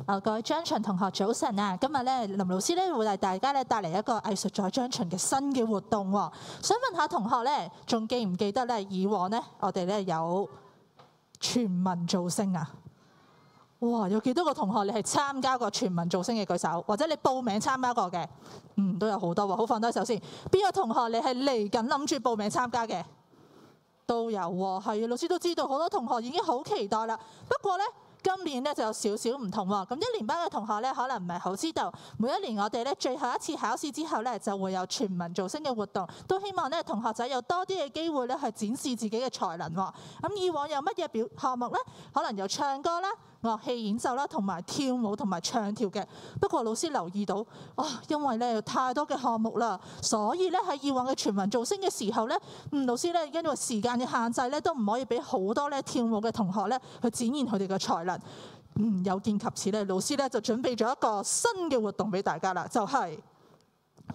各位張巡同學早晨啊！今日咧林老師咧會為大家咧帶嚟一個藝術在張巡嘅新嘅活動喎。想問下同學咧，仲記唔記得咧以往咧我哋咧有全民造星啊？哇！有幾多個同學你係參加過全民造星嘅舉手，或者你報名參加過嘅？都有好多喎。好，放低手先。邊個同學你係嚟緊諗住報名參加嘅？都有喎。係啊，老師都知道好多同學已經好期待啦。不過咧，今年咧就有少少唔同喎。咁一年班嘅同學咧，可能唔係好知道，每一年我哋咧最後一次考試之後咧，就會有全民造星嘅活動，都希望咧同學仔有多啲嘅機會咧去展示自己嘅才能喎。咁以往有乜嘢項目咧？可能有唱歌啦、樂器演奏啦，同埋跳舞同埋唱跳嘅。不過老師留意到，因為咧有太多嘅項目啦，所以咧喺以往嘅全民造星嘅時候咧，老師咧因為時間嘅限制咧，都唔可以俾好多咧跳舞嘅同學咧去展現佢哋嘅才能。有見及此咧，老師咧就準備咗一個新嘅活動俾大家啦，就係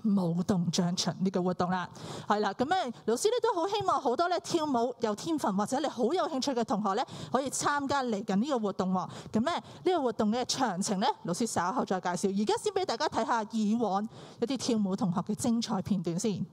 舞動張巡呢個活動啦。係啦，咁咧老師咧都好希望好多咧跳舞有天分或者你好有興趣嘅同學咧，可以參加嚟緊呢個活動喎。咁咧呢個活動嘅詳情咧，老師稍後再介紹。而家先俾大家睇下以往一啲跳舞同學嘅精彩片段先。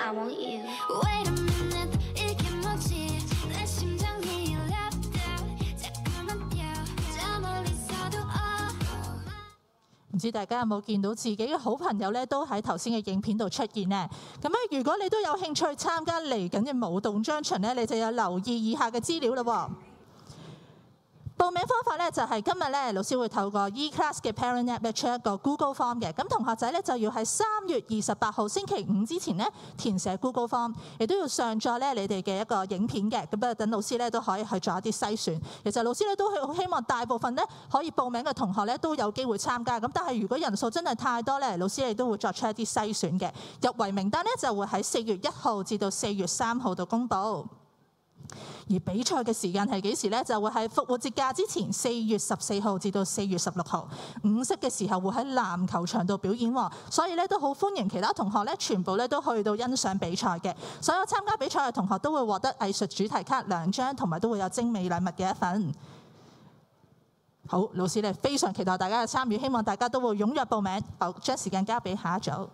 I want you. Wait a minute, 이게 뭐지? 내 심장이 자꾸만 뛰어. 저 멀리서도 唔知大家有冇見到自己嘅好朋友咧，都喺頭先嘅影片度出現呢？咁咧，如果你都有興趣參加嚟緊嘅舞動張巡咧，你就要留意以下嘅資料啦喎。報名方法咧就係今日咧，老師會透過 eClass 嘅 Parent App 咧出一個 Google Form 嘅。咁同學仔咧就要喺3月28號星期五之前咧填寫 Google Form， 亦都要上載咧你哋嘅一個影片嘅。咁等老師咧都可以去做一啲篩選。其實老師咧都好希望大部分咧可以報名嘅同學咧都有機會參加。咁但係如果人數真係太多咧，老師亦都會作出一啲篩選嘅。入圍名單咧就會喺4月1號至到4月3號度公佈。而比賽嘅時間係幾時呢？就會喺復活節假之前4月14號至到4月16號，午息嘅時候會喺籃球場度表演喎。所以咧都好歡迎其他同學咧，全部咧都去到欣賞比賽嘅。所有參加比賽嘅同學都會獲得藝術主題卡2張，同埋都會有精美禮物嘅一份。好，老師咧非常期待大家嘅參與，希望大家都會踴躍報名。好，將時間交俾下一組。